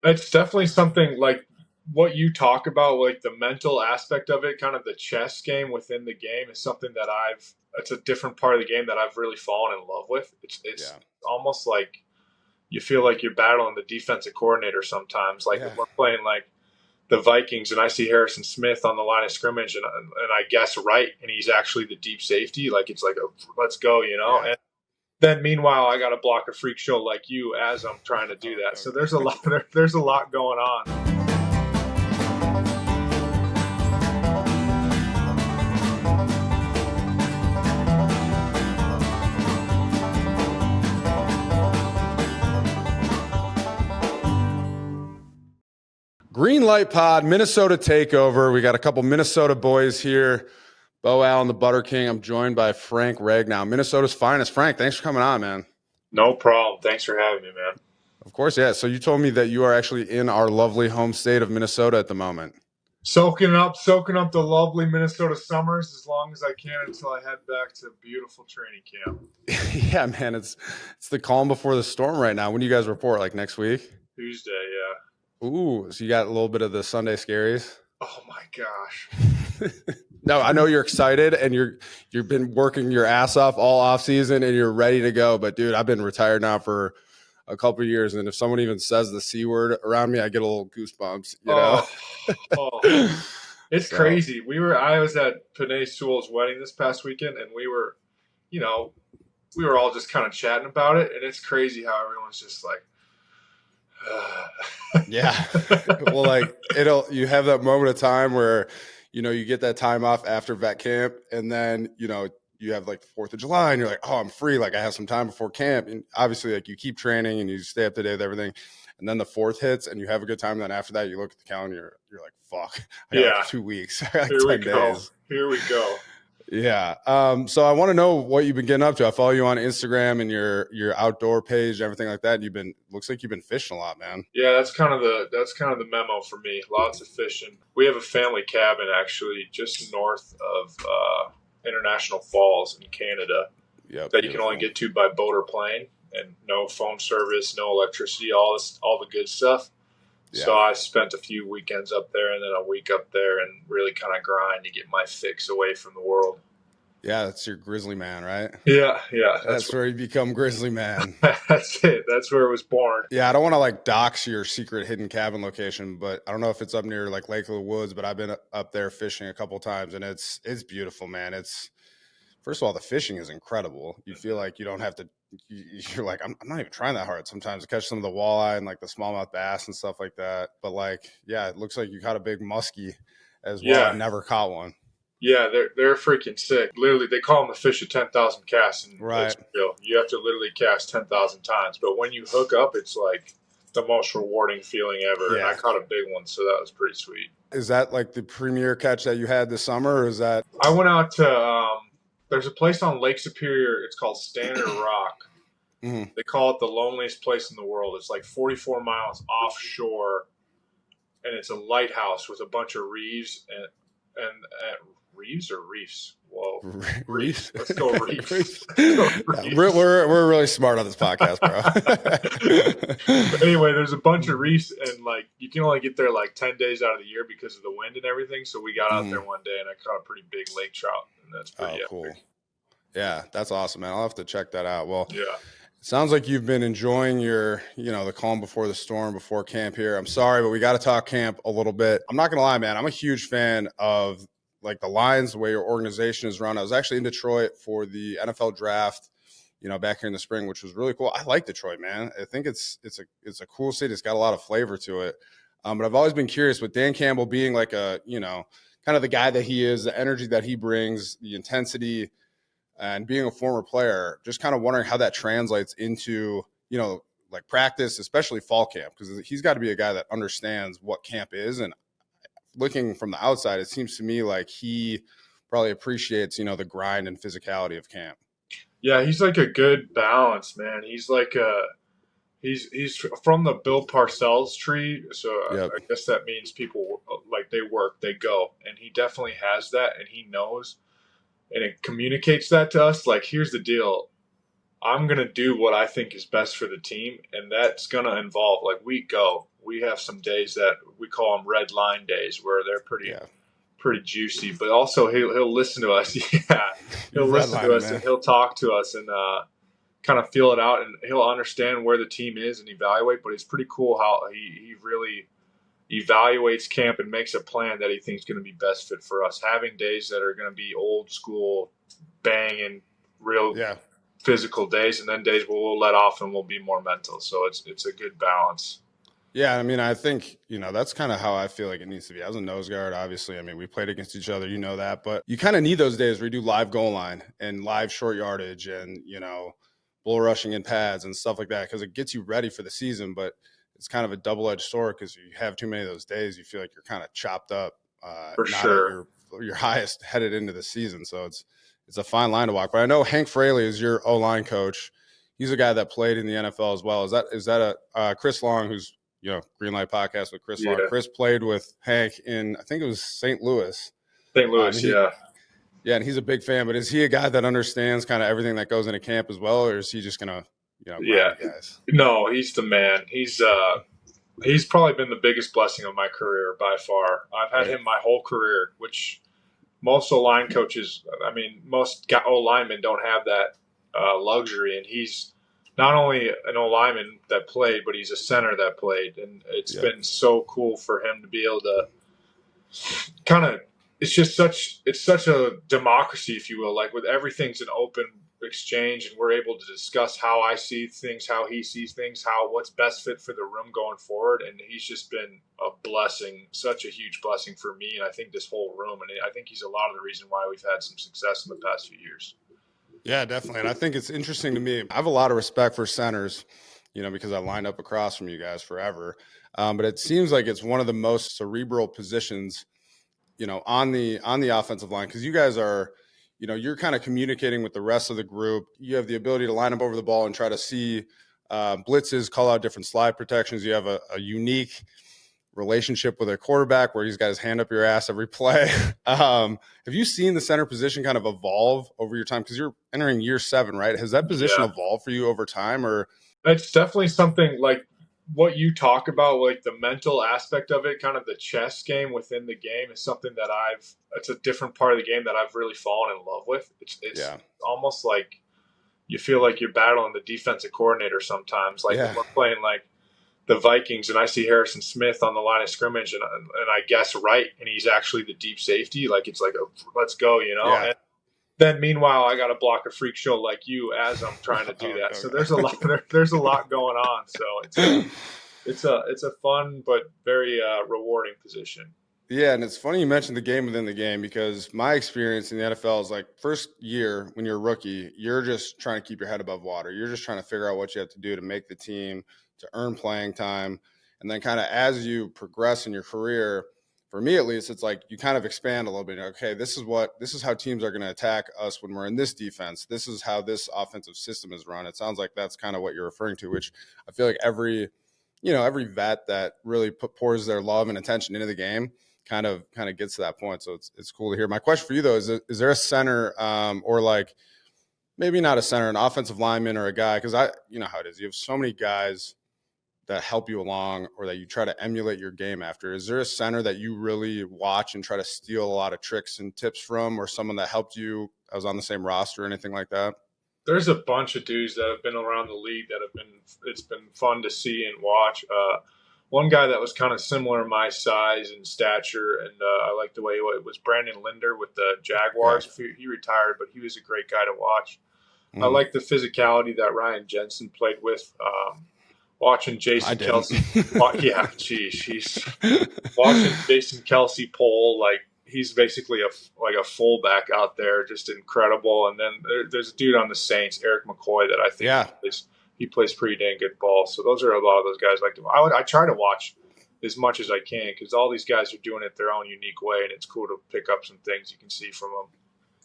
It's definitely something like what you talk about, like the mental aspect of it, kind of the chess game within the game is something that it's a different part of the game that I've really fallen in love with. It's Yeah. almost like you feel like you're battling the defensive coordinator sometimes. Like if Yeah. we're playing like the Vikings and I see Harrison Smith on the line of scrimmage and I guess right and he's actually the deep safety, like it's like a let's go, you know? Yeah. And then meanwhile I got to block a freak show like you as I'm trying to do Oh, that. So there's a okay. lot there's a lot going on. Green Light Pod, Minnesota Takeover. We got a couple Minnesota boys here. Beau Allen, the Butter King. I'm joined by Frank Ragnow, Minnesota's finest. Frank, thanks for coming on, man. No problem. Thanks for having me, man. Of course, yeah. So you told me that you are actually in our lovely home state of Minnesota at the moment. Soaking up the lovely Minnesota summers as long as I can until I head back to beautiful training camp. Yeah, man, it's the calm before the storm right now. When do you guys report? Like next week? Tuesday, yeah. Ooh, so you got a little bit of the Sunday scaries. Oh my gosh. No, I know you're excited and you've been working your ass off all off season and you're ready to go. But dude, I've been retired now for a couple of years, and if someone even says the C word around me, I get a little goosebumps. You know. Oh, oh. It's So crazy. I was at Panay Sewell's wedding this past weekend, and you know, we were all just kind of chatting about it, and it's crazy how everyone's just like, yeah, well, like you have that moment of time where you get that time off after vet camp, and then you have like the 4th of July, and you're like, oh, I'm free. Like I have some time before camp, and obviously like you keep training and you stay up to date with everything. And then the 4th hits, and you have a good time. Then after that, you look at the calendar. You're like, "Fuck! I got like yeah, 2 weeks. I got like here we 10 days." go. Here we go. Yeah. So I want to know what you've been getting up to. I follow you on Instagram and your outdoor page, and everything like that. Looks like you've been fishing a lot, man. Yeah, that's kind of the memo for me. Lots of fishing. We have a family cabin actually just north of International Falls in Canada Yep. that you can only Beautiful. get to by boat or plane, and no phone service, no electricity, all the good stuff. So Yeah. I spent a few weekends up there and then a week up there and really kind of grind to get my fix away from the world. Yeah. That's your grizzly man, right? Yeah, That's where you become grizzly man. that's it. That's where it was born. Yeah. I don't want to like dox your secret hidden cabin location, but I don't know if it's up near like Lake of the Woods, but I've been up there fishing a couple times, and it's beautiful, man. First of all, the fishing is incredible. You feel like you don't have to. You're like, I'm not even trying that hard sometimes to catch some of the walleye and like the smallmouth bass and stuff like that. But like, yeah, it looks like you caught a big muskie as well. I've Yeah, never caught one. yeah, they're freaking sick. Literally, they call them the fish of 10,000 casts, and Right. it's real. You have to literally cast 10,000 times, but when you hook up, it's like the most rewarding feeling ever. And I Yeah. caught a big one, so that was pretty sweet. Is that like the premier catch that you had this summer, or is that? I went out to there's a place on Lake Superior. It's called Standard Rock. Mhm. They call it the loneliest place in the world. It's like 44 miles offshore, and it's a lighthouse with a bunch of reefs and reefs or reefs. Whoa, reefs. Reef? Let's go reefs. Reef? Let's go Yeah, reefs. we're really smart on this podcast, But bro. anyway, there's a bunch of reefs, and like you can only get there like 10 days out of the year because of the wind and everything. So we got out there Mhm. one day, and I caught a pretty big lake trout, and that's pretty Oh, cool. epic. Yeah, that's awesome, man. I'll have to check that out. Well, Yeah. it sounds like you've been enjoying the calm before the storm before camp here. I'm sorry, but we got to talk camp a little bit. I'm not going to lie, man. I'm a huge fan of like the Lions, the way your organization is run. I was actually in Detroit for the NFL draft, back here in the spring, which was really cool. I like Detroit, man. I think it's a cool city. It's got a lot of flavor to it. But I've always been curious with Dan Campbell being like kind of the guy that he is, the energy that he brings, the intensity, and being a former player, just kind of wondering how that translates into, like practice, especially fall camp, because he's got to be a guy that understands what camp is. And looking from the outside, it seems to me like he probably appreciates, the grind and physicality of camp. Yeah, he's like a good balance, man. He's from the Bill Parcells tree, so Yep. I guess that means people like they work, they go, and he definitely has that, and he knows, and it communicates that to us. Like, here's the deal: I'm going to do what I think is best for the team, and that's going to involve, like, we have some days that we call them red line days where they're pretty juicy, but also he'll listen to us. Yeah, he'll listen to us, man. And he'll talk to us and kind of feel it out, and he'll understand where the team is and evaluate. But it's pretty cool how he really evaluates camp and makes a plan that he thinks is going to be best fit for us. Having days that are going to be old school, banging, real physical days, and then days where we'll let off and we'll be more mental. So it's a good balance. Yeah, I mean, I think, that's kind of how I feel like it needs to be. As a nose guard, obviously, I mean, we played against each other, that, but you kind of need those days where you do live goal line and live short yardage and, bull rushing in pads and stuff like that, because it gets you ready for the season. But it's kind of a double-edged sword because you have too many of those days, you feel like you're kind of chopped up, for not sure. at your highest headed into the season. So it's a fine line to walk. But I know Hank Fraley is your O-line coach. He's a guy that played in the NFL as well. Is that a Chris Long, who's Green Light Podcast with Chris Long. Chris played with Hank in, I think it was St. Louis. St. Louis, yeah, and he's a big fan. But is he a guy that understands kind of everything that goes into camp as well, or is he just gonna, guys? No, he's the man. He's probably been the biggest blessing of my career by far. I've had him my whole career, which most O-line coaches, I mean, most O-linemen don't have that luxury, and he's not only an O-lineman that played, but he's a center that played. And it's been so cool for him to be able to kind of – it's such a democracy, if you will. Like, with everything's an open exchange, and we're able to discuss how I see things, how he sees things, what's best fit for the room going forward. And he's just been a blessing, such a huge blessing for me, and I think this whole room. And I think he's a lot of the reason why we've had some success in the past few years. Yeah, definitely. And I think it's interesting to me. I have a lot of respect for centers, because I lined up across from you guys forever. But it seems like it's one of the most cerebral positions, on the offensive line, because you guys are, you're kind of communicating with the rest of the group. You have the ability to line up over the ball and try to see blitzes, call out different slide protections. You have a unique relationship with a quarterback where he's got his hand up your ass every play. Have you seen the center position kind of evolve over your time? Because you're entering year 7, right? Has that position evolved for you over time? Or it's definitely something like what you talk about, like the mental aspect of it, kind of the chess game within the game, is something that it's a different part of the game that I've really fallen in love with. It's almost like you feel like you're battling the defensive coordinator sometimes. Like when we're playing like the Vikings and I see Harrison Smith on the line of scrimmage and I guess right, and he's actually the deep safety. Like, it's like, let's go, Yeah. And then meanwhile, I got to block a freak show like you as I'm trying to do that. So there's a lot going on. So it's a fun but very rewarding position. Yeah, and it's funny you mentioned the game within the game, because my experience in the NFL is like, first year when you're a rookie, you're just trying to keep your head above water. You're just trying to figure out what you have to do to make the team, to earn playing time. And then kind of as you progress in your career, for me at least, it's like you kind of expand a little bit. Okay, this is how teams are going to attack us when we're in this defense. This is how this offensive system is run. It sounds like that's kind of what you're referring to, which I feel like every vet that really pours their love and attention into the game kind of gets to that point. So it's cool to hear. My question for you though is there a center or like maybe not a center, an offensive lineman or a guy, because you know how it is. You have so many guys that help you along or that you try to emulate your game after. Is there a center that you really watch and try to steal a lot of tricks and tips from, or someone that helped you that was on the same roster or anything like that? There's a bunch of dudes that have been around the league that it's been fun to see and watch. One guy that was kind of similar my size and stature, and I like the way it was Brandon Linder with the Jaguars. Yeah. He retired, but he was a great guy to watch. I like the physicality that Ryan Jensen played with. Watching Jason Kelsey, he's watching Jason Kelsey pull, like he's basically a fullback out there, just incredible. And then there's a dude on the Saints, Eric McCoy, that I think he plays pretty dang good ball. So those are a lot of those guys I try to watch as much as I can, because all these guys are doing it their own unique way, and it's cool to pick up some things you can see from them.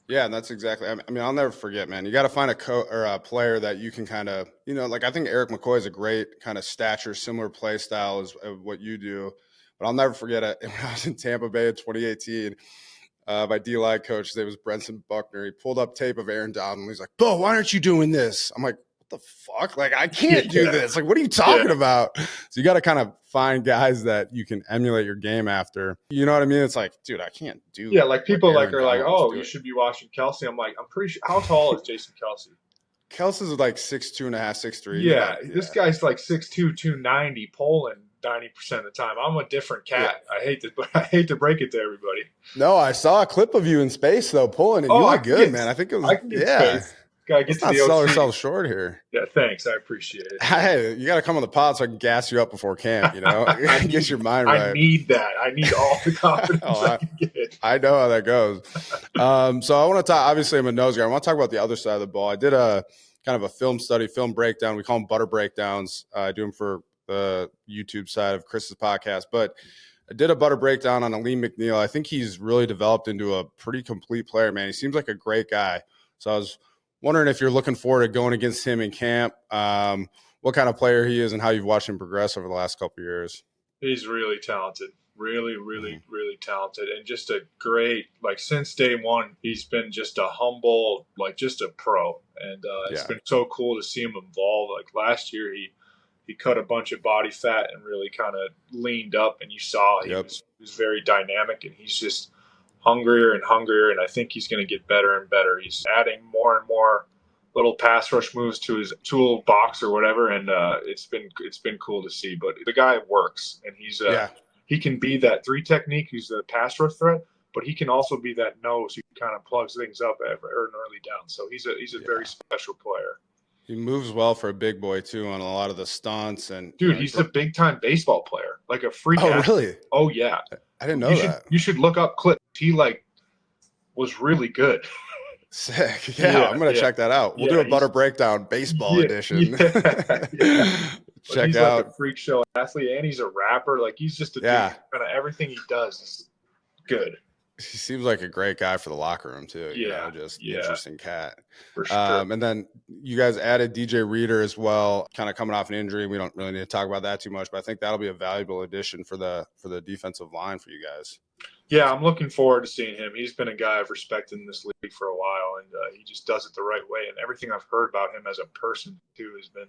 Yeah, and that's exactly. I mean, I'll never forget, man. You got to find a player that you can kind of, like I think Eric McCoy is a great kind of stature, similar play style as what you do. But I'll never forget it when I was in Tampa Bay in 2018. My D-line coach, his name was Brenson Buckner. He pulled up tape of Aaron Donald. He's like, "Beau, why aren't you doing this?" I'm like, the fuck? Like, I can't do Yeah. this. Like, what are you talking about? So you got to kind of find guys that you can emulate your game after. You know what I mean? It's like, dude, I can't do Yeah, like what people like Aaron are like, Donald was oh, you doing. should be watching Kelsey. I'm like, I'm pretty sure. How tall is Jason Kelsey? Kelsey's like 6'2.5", 6'3". He's Yeah, like, this guy's like 6'2", 290, Poland 90% of the time. I'm a different yeah. cat. I hate to break it to everybody. No, I saw a clip of you in space though, pulling it. You Oh, look good, man. I think it was, I can get space. Gotta get Let's to not the sell OC. ourselves short here. Yeah, thanks. I appreciate it. Hey, you got to come on the pod so I can gas you up before camp, you know? Get your mind right. I need that. I need all the confidence I can get. I know how that goes. So I want to talk, obviously I'm a nose guy. I want to talk about the other side of the ball. I did a kind of a film study, film breakdown. We call them butter breakdowns. I do them for the YouTube side of Chris's podcast, but I did a butter breakdown on Alim McNeill. I think he's really developed into a pretty complete player, man. He seems like a great guy. So I was wondering if you're looking forward to going against him in camp, what kind of player he is and how you've watched him progress over the last couple of years. He's really talented. Really, really, really talented. And just a great, like, since day one, he's been just a humble, like, just a pro. And it's been so cool to see him evolve. Like, last year, he cut a bunch of body fat and really kind of leaned up, and you saw he was very dynamic, and he's just hungrier and hungrier, and I think he's going to get better and better. He's adding more and more little pass rush moves to his toolbox or whatever, and it's been cool to see. But the guy works, and he can be that 3 technique. He's the pass rush threat, but he can also be that nose who kind of plugs things up at an early down. So he's a very special player. He moves well for a big boy too on a lot of the stunts, and dude, he's a big time baseball player, like a freak. Oh, really? Oh yeah, I didn't know that. You should look up clips. He was really good. Sick. Yeah, I'm gonna check that out. We'll do a butter breakdown baseball edition. Check he's out. Like a freak show athlete, and he's a rapper. Like he's just a dude. Kind of everything he does is good. He seems like a great guy for the locker room too. Interesting cat. For sure. And then you guys added DJ Reader as well, kind of coming off an injury. We don't really need to talk about that too much, but I think that'll be a valuable addition for the defensive line for you guys. Yeah, I'm looking forward to seeing him. He's been a guy I've respected in this league for a while, and he just does it the right way. And everything I've heard about him as a person too has been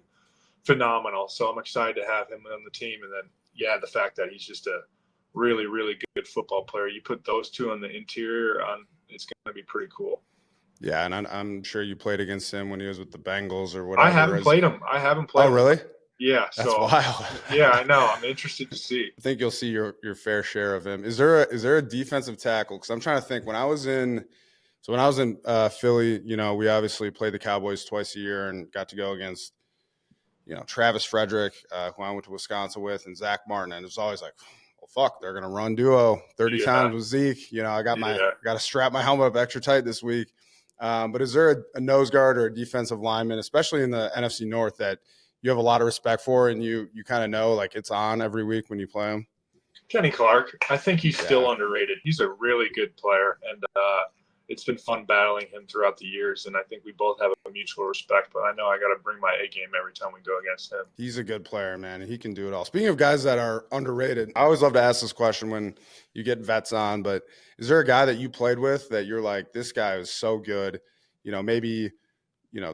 phenomenal. So I'm excited to have him on the team. And then, the fact that he's just a really, really good football player. You put those two on the interior, it's going to be pretty cool. Yeah, and I'm sure you played against him when he was with the Bengals or whatever. I haven't played him. Oh, really? Yeah. That's wild. Yeah, I know. I'm interested to see. I think you'll see your fair share of him. Is there a defensive tackle? Because I'm trying to think. When I was in Philly, we obviously played the Cowboys twice a year and got to go against, Travis Frederick, who I went to Wisconsin with, and Zach Martin. And it was always like, well, fuck, they're gonna run duo 30 times with Zeke. I got to strap my helmet up extra tight this week. But is there a nose guard or a defensive lineman, especially in the NFC North, that you have a lot of respect for and you kind of know like it's on every week when you play him? Kenny Clark. I think he's still underrated. He's a really good player, and it's been fun battling him throughout the years, and I think we both have a mutual respect, but I know I got to bring my A game every time we go against him. He's a good player, man, and he can do it all. Speaking of guys that are underrated, I always love to ask this question when you get vets on, but is there a guy that you played with that you're like, this guy is so good, maybe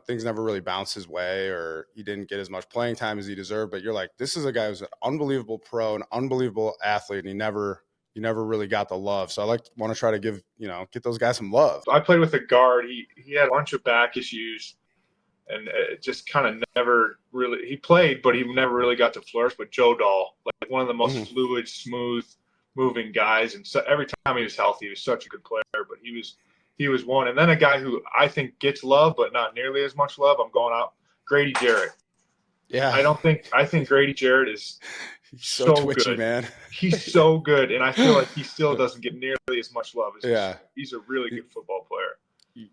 things never really bounced his way or he didn't get as much playing time as he deserved, but you're like, this is a guy who's an unbelievable pro, an unbelievable athlete, and he never really got the love. So I want to try to get those guys some love. I played with a guard. He had a bunch of back issues and it just kind of never really, he played, but he never really got to flourish. But Joe Dahl, like one of the most fluid, smooth moving guys. And so every time he was healthy, he was such a good player, but he was one. And then a guy who I think gets love, but not nearly as much love. I'm going out Grady Jarrett. Yeah. I think Grady Jarrett is he's so twitchy, good. Man. He's so good. And I feel like he still doesn't get nearly as much love as he's a really good football player.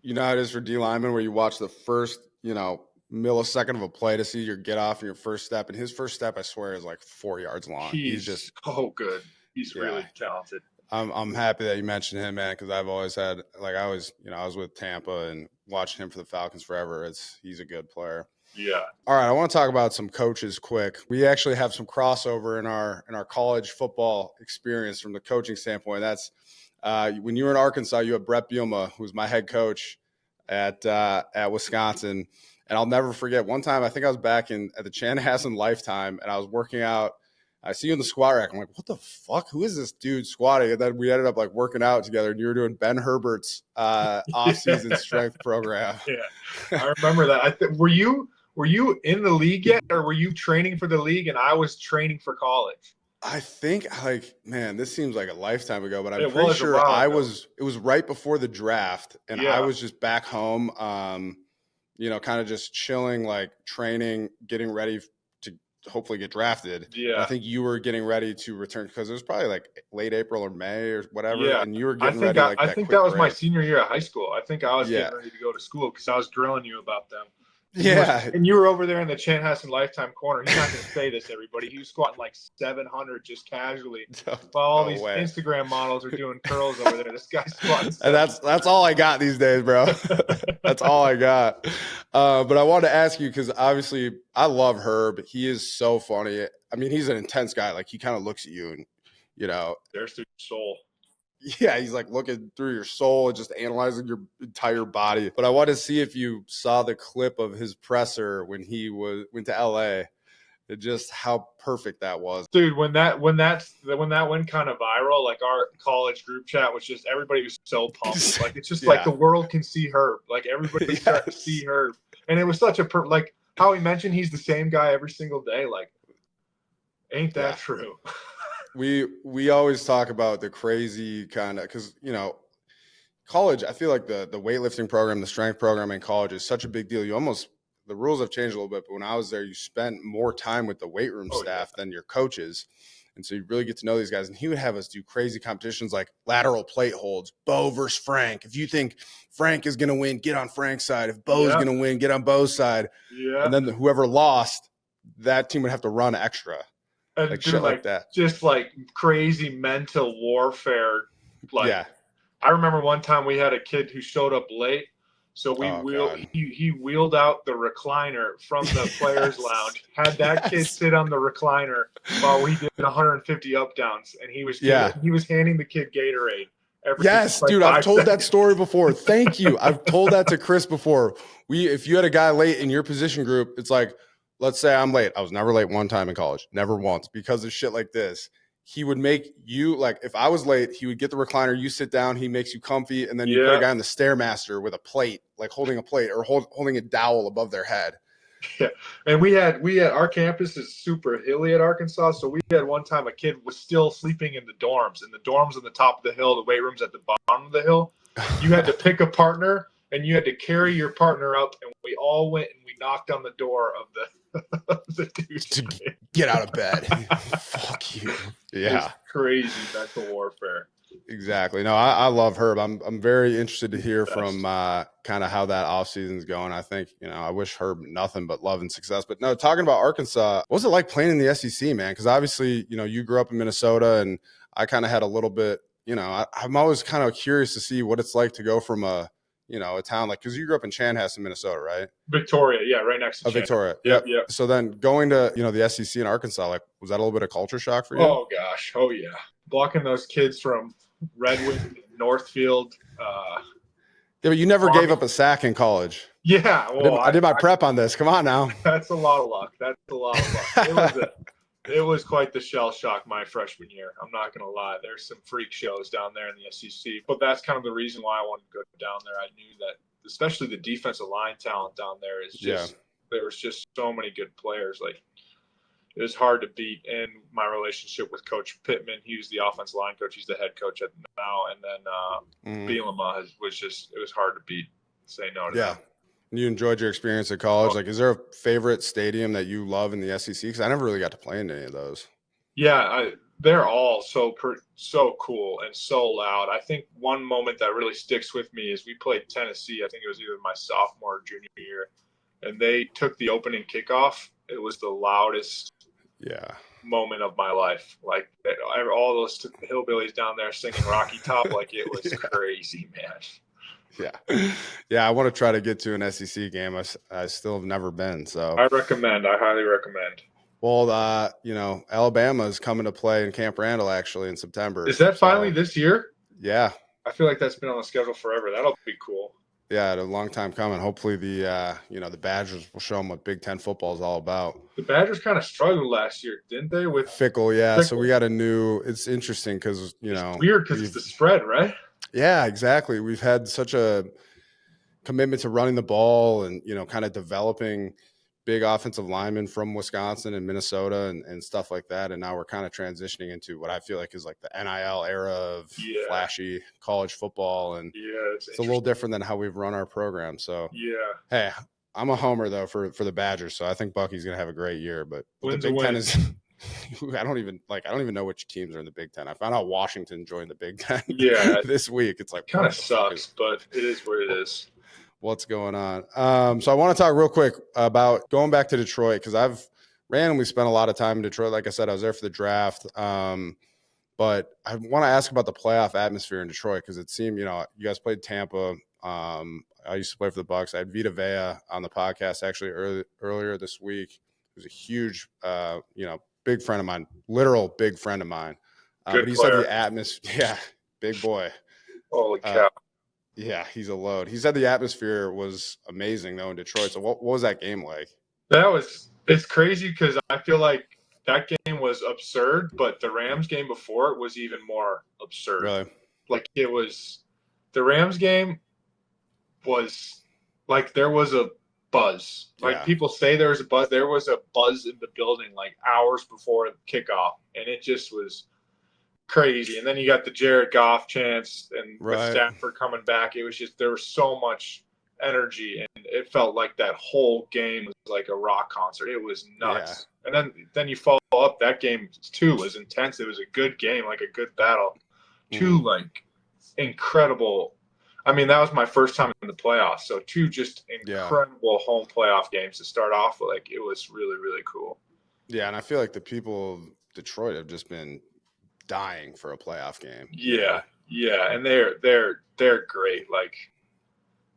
You know how it is for D lineman where you watch the first, millisecond of a play to see your get off and your first step. And his first step, I swear, is like 4 yards long. He's just so good. He's really talented. I'm happy that you mentioned him, man, because I've always had I was with Tampa and watching him for the Falcons forever. He's a good player. Yeah. All right, I want to talk about some coaches quick. We actually have some crossover in our college football experience from the coaching standpoint. That's when you were in Arkansas, you had Brett Bielema, who was my head coach at Wisconsin. And I'll never forget one time, I think I was back at the Chanhassen Lifetime, and I was working out. I see you in the squat rack. I'm like, what the fuck? Who is this dude squatting? And then we ended up like working out together, and you were doing Ben Herbert's off-season strength program. Yeah, I remember that. Were you in the league yet, or were you training for the league and I was training for college? I think, like, man, this seems like a lifetime ago, but I'm It pretty was a sure while ago. it was right before the draft, and I Yeah. was just back home, kind of just chilling, like training, getting ready to hopefully get drafted. Yeah. And I think you were getting ready to return because it was probably like late April or May or whatever. Yeah. And you were I getting think ready like I that think quick that was my break. senior year of high school. I think I was Yeah. getting ready to go to school because I was grilling you about them. Yeah. And you were over there in the Chanhassen Lifetime corner. He's not going to say this, everybody. He was squatting like 700 just casually, while all these way. Instagram models are doing curls over there. This guy's squatting. And that's all I got these days, bro. That's all I got. But I wanted to ask you because obviously I love Herb. He is so funny. I mean, he's an intense guy. Like he kind of looks at you and there's the soul. Yeah, he's like looking through your soul and just analyzing your entire body. But I want to see if you saw the clip of his presser when he went to LA and just how perfect that was. Dude, when that went kind of viral, like our college group chat was just everybody was so pumped. Like it's just like the world can see Herb. Like everybody's starting to see Herb. And it was such a like how he mentioned he's the same guy every single day. Like, ain't that true? We always talk about the crazy kind of because college. I feel like the weightlifting program, the strength program in college is such a big deal. The rules have changed a little bit, but when I was there, you spent more time with the weight room staff than your coaches, and so you really get to know these guys. And he would have us do crazy competitions like lateral plate holds, Beau versus Frank. If you think Frank is going to win, get on Frank's side. If Beau's going to win, get on Beau's side. Yeah. And then whoever lost, that team would have to run extra. Like shit like that. Just like crazy mental warfare. Like I remember one time we had a kid who showed up late. So he wheeled out the recliner from the players lounge, had that kid sit on the recliner while we did 150 up downs, and he was handing the kid Gatorade. Dude, I've told that story before. Thank you. I've told that to Chris before. If you had a guy late in your position group, it's like, let's say I'm late. I was never late one time in college, never once, because of shit like this. He would make you, like, if I was late, he would get the recliner, you sit down, he makes you comfy, and then you put a guy on the Stairmaster with a plate, like holding a plate or holding a dowel above their head. Yeah, and we had our campus is super hilly at Arkansas, so we had one time a kid was still sleeping in the dorms, and the dorms on the top of the hill, the weight room's at the bottom of the hill. You had to pick a partner, and you had to carry your partner up, and we all went and we knocked on the door of the dude to get out of bed. Fuck you. Yeah. It's crazy mental warfare. Exactly. No, I love Herb. I'm very interested to hear from kind of how that offseason is going. I think, I wish Herb nothing but love and success. But no, talking about Arkansas, what was it like playing in the SEC, man? Because obviously, you grew up in Minnesota, and I kind of had a little bit, I'm always kind of curious to see what it's like to go from a town like, because you grew up in Chanhassen, Minnesota, right? Victoria, yeah, right next to Victoria. Yep. So then going to the SEC in Arkansas, like, was that a little bit of culture shock for you? Oh gosh, oh yeah, blocking those kids from Redwood, Northfield. But you never gave up a sack in college. Yeah, well, I did my prep on this. Come on now. That's a lot of luck. It was quite the shell shock my freshman year. I'm not going to lie. There's some freak shows down there in the SEC, but that's kind of the reason why I wanted to go down there. I knew that, especially the defensive line talent down there is just there was just so many good players. Like, it was hard to beat. And my relationship with Coach Pittman, he was the offensive line coach. He's the head coach at now. And then Bielema it was hard to beat. Say no to that. You enjoyed your experience at college. Like, is there a favorite stadium that you love in the SEC? Because I never really got to play in any of those. Yeah, they're all so cool and so loud. I think one moment that really sticks with me is we played Tennessee. I think it was either my sophomore or junior year, and they took the opening kickoff. It was the loudest moment of my life. Like, all those hillbillies down there singing Rocky Top, like, it was crazy, man. Yeah. I want to try to get to an SEC game. I still have never been. So I highly recommend. Well, Alabama is coming to play in Camp Randall actually in September. Is that finally this year? Yeah. I feel like that's been on the schedule forever. That'll be cool. Yeah, a long time coming. Hopefully the Badgers will show them what Big Ten football is all about. The Badgers kind of struggled last year, didn't they? With Fickle, yeah. Fickle. So we got it's interesting because, it's weird because it's the spread, right? Yeah, exactly. We've had such a commitment to running the ball and, kind of developing big offensive linemen from Wisconsin and Minnesota and stuff like that. And now we're kind of transitioning into what I feel like is like the NIL era of flashy college football. And it's a little different than how we've run our program. So, hey, I'm a homer, though, for the Badgers. So I think Bucky's going to have a great year. But the Big Ten is – I don't even know which teams are in the Big Ten. I found out Washington joined the Big Ten this week. It's like – kind of sucks, but it is what it is. What's going on? So I want to talk real quick about going back to Detroit because I've randomly spent a lot of time in Detroit. Like I said, I was there for the draft. But I want to ask about the playoff atmosphere in Detroit because it seemed, you guys played Tampa. I used to play for the Bucks. I had Vita Vea on the podcast actually earlier this week. He was a huge, big friend of mine, literal big friend of mine. But he said the atmosphere, yeah, big boy. Holy cow. Yeah, he's a load. He said the atmosphere was amazing, though, in Detroit. So what was that game like? It's crazy because I feel like that game was absurd, but the Rams game before it was even more absurd. Really? Like the Rams game was like there was a buzz. Like people say there was a buzz. There was a buzz in the building like hours before kickoff, and it just was crazy. And then you got the Jared Goff chance and with Stanford coming back. It was just there was so much energy, and it felt like that whole game was like a rock concert. It was nuts. Yeah. And then you follow up that game too was intense. It was a good game, like a good battle. Two like incredible. I mean, that was my first time in the playoffs. So two just incredible home playoff games to start off with. Like it was really, really cool. Yeah, and I feel like the people of Detroit have just been dying for a playoff game. Yeah, and they're great. Like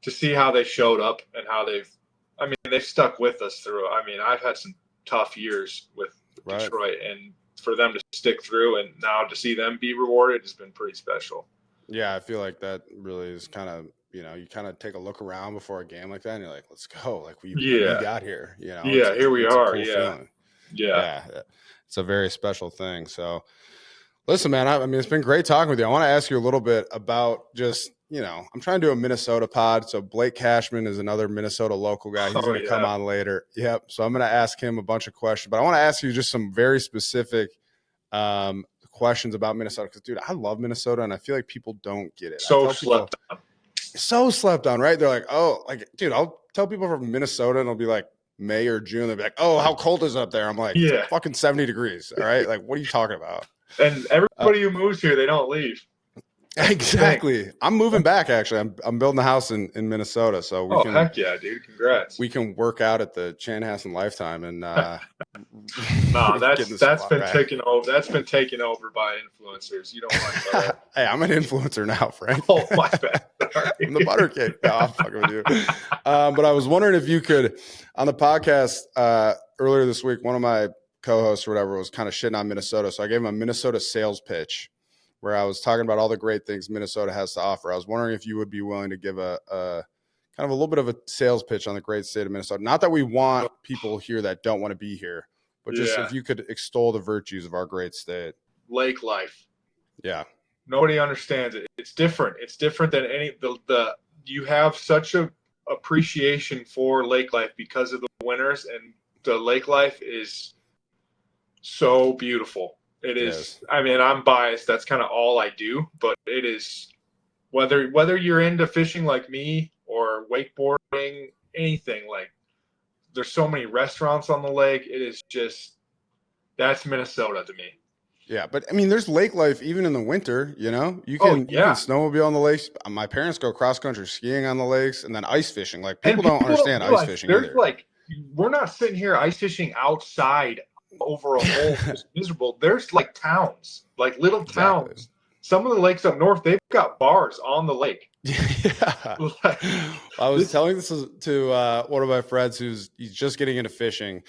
to see how they showed up and how they've stuck with us through. I mean, I've had some tough years with Detroit, and for them to stick through and now to see them be rewarded has been pretty special. Yeah, I feel like that really is kind of, you kind of take a look around before a game like that and you're like, let's go. Like we got here, here we are. Cool yeah. It's a very special thing. So listen, man, I mean, it's been great talking with you. I want to ask you a little bit about just, I'm trying to do a Minnesota pod. So Blake Cashman is another Minnesota local guy. He's going to come on later. Yep. So I'm going to ask him a bunch of questions, but I want to ask you just some very specific questions about Minnesota. Because, dude, I love Minnesota, and I feel like people don't get it. So slept on, right? They're like, oh, like, dude, I'll tell people from Minnesota, and it'll be like May or June. They'll be like, oh, how cold is it up there? I'm like, it's fucking 70 degrees. All right. Like, what are you talking about? And everybody who moves here, they don't leave. Exactly. I'm moving back, actually. I'm building a house in Minnesota. So we can, heck yeah, dude. Congrats. We can work out at the Chanhassen Lifetime. And no, that's been taken over. That's been taken over by influencers. You don't like that. Hey, I'm an influencer now, Frank. Oh, my bad. I'm the butter kid. No, I'm fucking with you. But I was wondering if you could, on the podcast earlier this week, one of my co-hosts or whatever was kind of shitting on Minnesota. So I gave him a Minnesota sales pitch where I was talking about all the great things Minnesota has to offer. I was wondering if you would be willing to give a kind of a little bit of a sales pitch on the great state of Minnesota. Not that we want people here that don't want to be here, but just if you could extol the virtues of our great state. Lake life. Yeah. Nobody understands it. It's different. It's different than you have such a appreciation for lake life because of the winters, and the lake life is so beautiful. It is. Yes. I mean, I'm biased. That's kind of all I do, but it is whether you're into fishing like me or wakeboarding, anything, like there's so many restaurants on the lake. It is just, that's Minnesota to me. Yeah. But I mean, there's lake life even in the winter, you can snowmobile on the lakes. My parents go cross country skiing on the lakes and then ice fishing. Like people don't understand ice fishing there's either. Like, we're not sitting here ice fishing outside over a hole. It's miserable. There's like towns, like little towns. Exactly. Some of the lakes up north, they've got bars on the lake. Yeah. I was telling this to one of my friends he's just getting into fishing.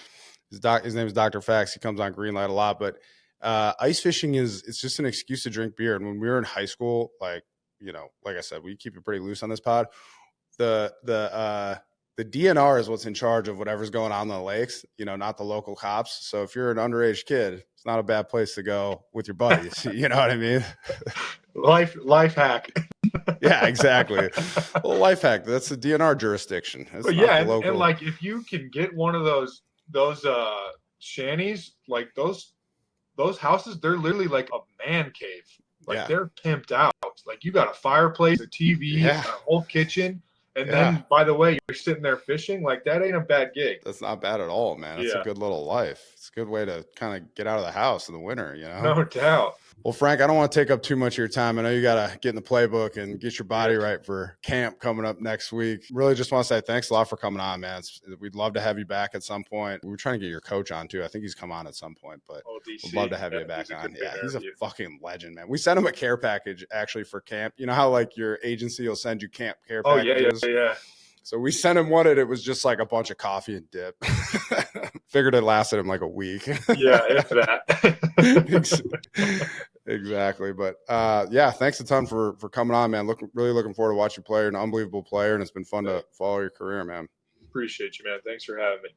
His name is Dr. Fax. He comes on Greenlight a lot, but ice fishing it's just an excuse to drink beer. And when we were in high school, like I said, we keep it pretty loose on this pod. the DNR is what's in charge of whatever's going on the lakes, not the local cops. So if you're an underage kid, it's not a bad place to go with your buddies. You know what I mean? Life hack. Yeah, exactly. Well, life hack. That's the DNR jurisdiction. It's But not yeah, the local. and like if you can get one of those shanties, like those houses, they're literally like a man cave. Like they're pimped out. Like you got a fireplace, a TV, a whole kitchen. And then, by the way, you're sitting there fishing. Like, that ain't a bad gig. That's not bad at all, man. It's a good little life. It's a good way to kind of get out of the house in the winter, No doubt. Well, Frank, I don't want to take up too much of your time. I know you got to get in the playbook and get your body right for camp coming up next week. Really just want to say thanks a lot for coming on, man. We'd love to have you back at some point. We were trying to get your coach on, too. I think he's come on at some point, but we'd love to have you back on. Yeah, he's a fucking legend, man. We sent him a care package, actually, for camp. You know how, like, your agency will send you camp care packages? Oh, yeah. So we sent him one, and it was just like a bunch of coffee and dip. Figured it lasted him like a week. Yeah, if that. Exactly. But thanks a ton for coming on, man. Really looking forward to watching you play. You're an unbelievable player, and it's been fun to follow your career, man. Appreciate you, man. Thanks for having me.